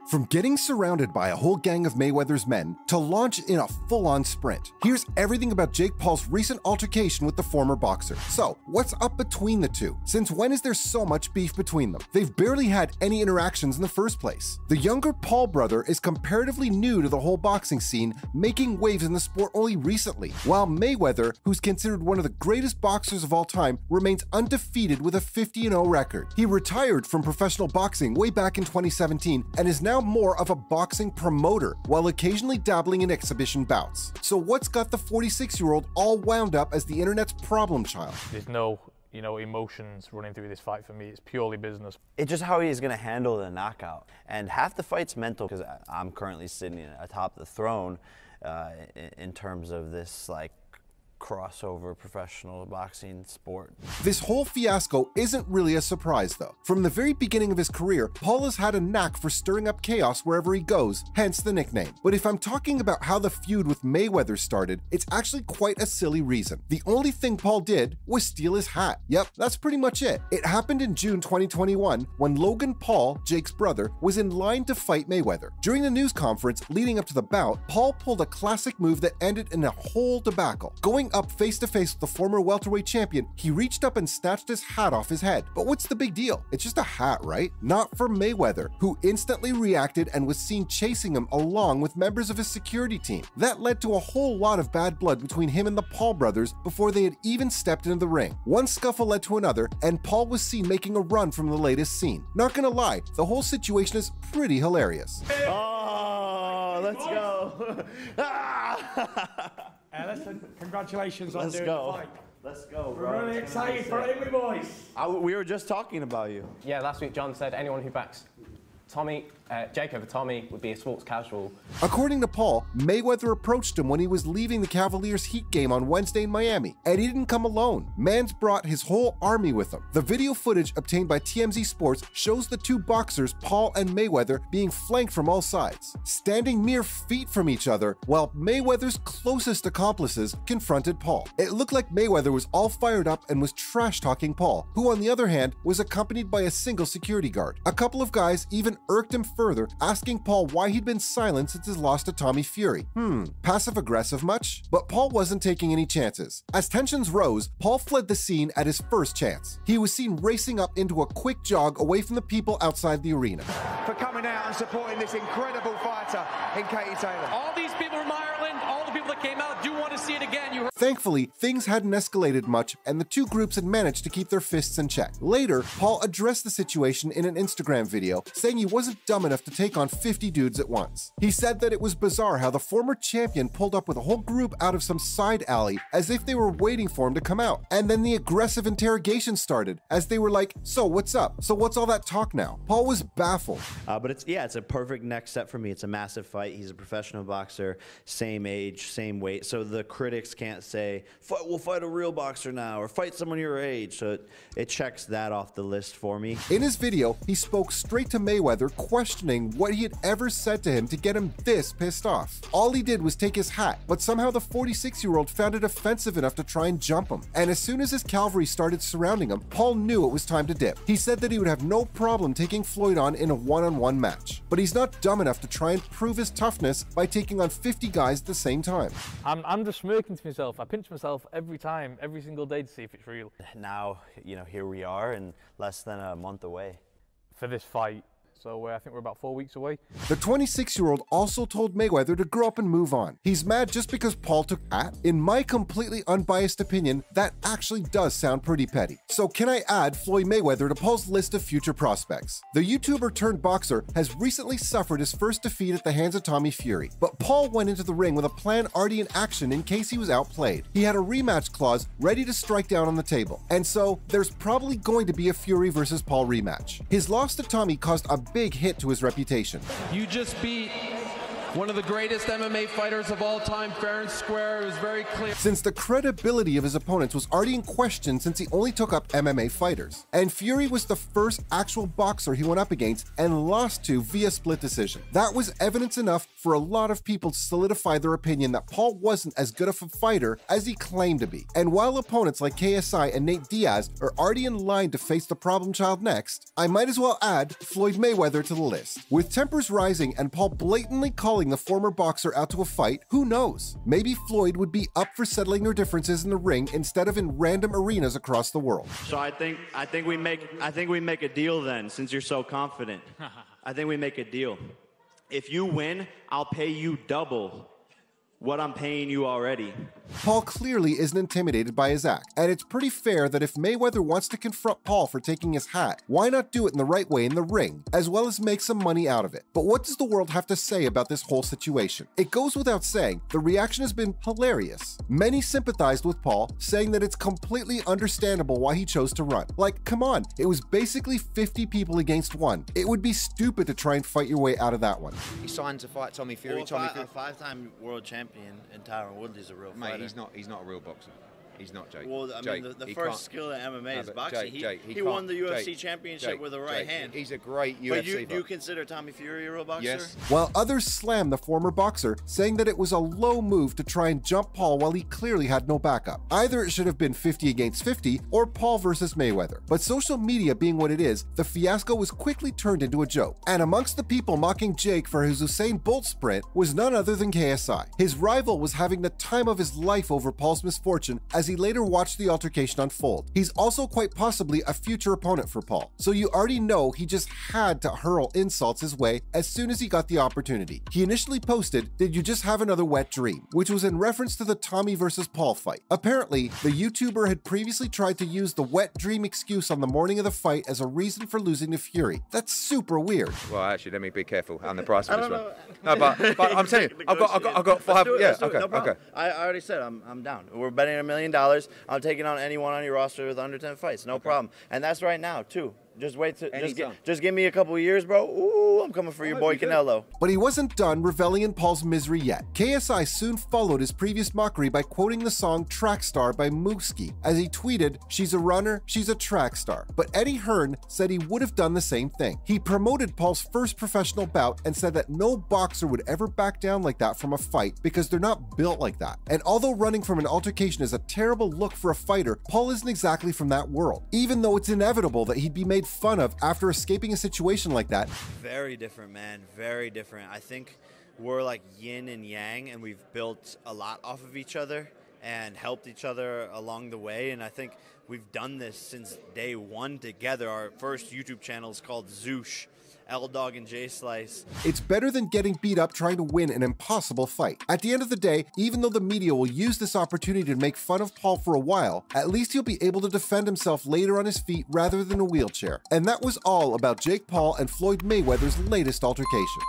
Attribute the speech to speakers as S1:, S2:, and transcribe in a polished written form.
S1: From getting surrounded by a whole gang of Mayweather's men to launch in a full-on sprint, here's everything about Jake Paul's recent altercation with the former boxer. So, what's up between the two? Since when is there so much beef between them? They've barely had any interactions in the first place. The younger Paul brother is comparatively new to the whole boxing scene, making waves in the sport only recently, while Mayweather, who's considered one of the greatest boxers of all time, remains undefeated with a 50-0 record. He retired from professional boxing way back in 2017 and is now more of a boxing promoter while occasionally dabbling in exhibition bouts. So what's got the 46-year-old all wound up as the internet's problem child?
S2: There's no, emotions running through this fight for me. It's purely business.
S3: It's just how he's going to handle the knockout. And half the fight's mental, because I'm currently sitting atop the throne in terms of this, crossover professional boxing sport.
S1: This whole fiasco isn't really a surprise though. From the very beginning of his career, Paul has had a knack for stirring up chaos wherever he goes, hence the nickname. But if I'm talking about how the feud with Mayweather started, it's actually quite a silly reason. The only thing Paul did was steal his hat. Yep, that's pretty much it. It happened in June 2021 when Logan Paul, Jake's brother, was in line to fight Mayweather. During the news conference leading up to the bout, Paul pulled a classic move that ended in a whole debacle. Going up face-to-face with the former welterweight champion, he reached up and snatched his hat off his head. But what's the big deal? It's just a hat, right? Not for Mayweather, who instantly reacted and was seen chasing him along with members of his security team. That led to a whole lot of bad blood between him and the Paul brothers before they had even stepped into the ring. One scuffle led to another, and Paul was seen making a run from the latest scene. Not gonna lie, the whole situation is pretty hilarious.
S3: Oh, let's go.
S4: Listen, congratulations on doing the fight.
S3: Let's go, bro.
S4: We're really excited for it, boys.
S3: We were just talking about you.
S5: Yeah, last week John said anyone who backs Jake over Tommy would be a sports casual.
S1: According to Paul, Mayweather approached him when he was leaving the Cavaliers Heat game on Wednesday in Miami, and he didn't come alone. Mans brought his whole army with him. The video footage obtained by TMZ Sports shows the two boxers, Paul and Mayweather, being flanked from all sides, standing mere feet from each other, while Mayweather's closest accomplices confronted Paul. It looked like Mayweather was all fired up and was trash-talking Paul, who on the other hand was accompanied by a single security guard. A couple of guys even irked him further, asking Paul why he'd been silent since his loss to Tommy Fury. Passive-aggressive much? But Paul wasn't taking any chances. As tensions rose, Paul fled the scene at his first chance. He was seen racing up into a quick jog away from the people outside the arena.
S6: For coming out and supporting this incredible fighter in Katie Taylor.
S7: All these people from Ireland, all the people that came out do want to see it again.
S1: Thankfully, things hadn't escalated much, and the two groups had managed to keep their fists in check. Later, Paul addressed the situation in an Instagram video, saying he wasn't dumb enough to take on 50 dudes at once. He said that it was bizarre how the former champion pulled up with a whole group out of some side alley as if they were waiting for him to come out. And then the aggressive interrogation started, as they were like, "So what's up? So what's all that talk now?" Paul was baffled.
S3: But it's a perfect next step for me. It's a massive fight. He's a professional boxer, same age, same weight. So the critics can't say, we'll fight a real boxer now, or fight someone your age. So it checks that off the list for me.
S1: In his video, he spoke straight to Mayweather, questioning what he had ever said to him to get him this pissed off. All he did was take his hat, but somehow the 46-year-old found it offensive enough to try and jump him. And as soon as his cavalry started surrounding him, Paul knew it was time to dip. He said that he would have no problem taking Floyd on in a one-on-one match, but he's not dumb enough to try and prove his toughness by taking on 50 guys at the same time.
S2: I'm just smirking to myself. I pinch myself every time, every single day to see if it's real.
S3: Now, here we are and less than a month away.
S2: For this fight. So I think we're about 4 weeks away.
S1: The 26-year-old also told Mayweather to grow up and move on. He's mad just because Paul took hat? In my completely unbiased opinion, that actually does sound pretty petty. So can I add Floyd Mayweather to Paul's list of future prospects? The YouTuber turned boxer has recently suffered his first defeat at the hands of Tommy Fury, but Paul went into the ring with a plan already in action in case he was outplayed. He had a rematch clause ready to strike down on the table, and so there's probably going to be a Fury versus Paul rematch. His loss to Tommy caused a big hit to his reputation.
S7: You just beat One of the greatest MMA fighters of all time, fair and square. It was very clear.
S1: Since the credibility of his opponents was already in question since he only took up MMA fighters. And Fury was the first actual boxer he went up against and lost to via split decision. That was evidence enough for a lot of people to solidify their opinion that Paul wasn't as good of a fighter as he claimed to be. And while opponents like KSI and Nate Diaz are already in line to face the problem child next, I might as well add Floyd Mayweather to the list. With tempers rising and Paul blatantly calling the former boxer out to a fight, who knows? Maybe Floyd would be up for settling their differences in the ring instead of in random arenas across the world.
S3: So I think we make a deal then, since you're so confident. I think we make a deal. If you win, I'll pay you double what I'm paying you already.
S1: Paul clearly isn't intimidated by his act, and it's pretty fair that if Mayweather wants to confront Paul for taking his hat, why not do it in the right way in the ring, as well as make some money out of it? But what does the world have to say about this whole situation? It goes without saying, the reaction has been hilarious. Many sympathized with Paul, saying that it's completely understandable why he chose to run. Like, come on, it was basically 50 people against one. It would be stupid to try and fight your way out of that one.
S8: He signed to fight Tommy Fury.
S3: A five-time world champion and Tyron Woodley's a real fighter.
S8: Mate, he's not a real boxer. He's not, Jake.
S3: Well, I
S8: Jake,
S3: mean, the first skill in MMA is boxing.
S8: Jake,
S3: he won the UFC championship with a right hand.
S8: He's a great UFC
S3: fighter. But you consider Tommy Fury a real boxer?
S8: Yes.
S1: While others slammed the former boxer, saying that it was a low move to try and jump Paul while he clearly had no backup. Either it should have been 50 against 50 or Paul versus Mayweather. But social media being what it is, the fiasco was quickly turned into a joke. And amongst the people mocking Jake for his Usain Bolt sprint was none other than KSI. His rival was having the time of his life over Paul's misfortune as he later watched the altercation unfold. He's also quite possibly a future opponent for Paul, so you already know he just had to hurl insults his way as soon as he got the opportunity. He initially posted, "Did you just have another wet dream?" which was in reference to the Tommy versus Paul fight. Apparently, the YouTuber had previously tried to use the wet dream excuse on the morning of the fight as a reason for losing to Fury. That's super weird.
S8: Well, actually, let me be careful on the price for this one. No, but I'm telling you, I've got five. Yeah, okay.
S3: I already said I'm down. We're betting $1 million. I'm taking on anyone on your roster with under 10 fights, no problem. And that's right now too. Just wait to just give me a couple of years, bro. Ooh, I'm coming for your boy Canelo.
S1: But he wasn't done reveling in Paul's misery yet. KSI soon followed his previous mockery by quoting the song Track Star by Mooski, as he tweeted, "She's a runner, she's a track star." But Eddie Hearn said he would have done the same thing. He promoted Paul's first professional bout and said that no boxer would ever back down like that from a fight because they're not built like that. And although running from an altercation is a terrible look for a fighter, Paul isn't exactly from that world, even though it's inevitable that he'd be made fun of after escaping a situation like that.
S3: Very different, man. Very different. I think we're like yin and yang, and we've built a lot off of each other and helped each other along the way. And I think we've done this since day one together. Our first YouTube channel is called Zoosh. L-Dog and J-Slice.
S1: It's better than getting beat up trying to win an impossible fight. At the end of the day, even though the media will use this opportunity to make fun of Paul for a while, at least he'll be able to defend himself later on his feet rather than a wheelchair. And that was all about Jake Paul and Floyd Mayweather's latest altercation.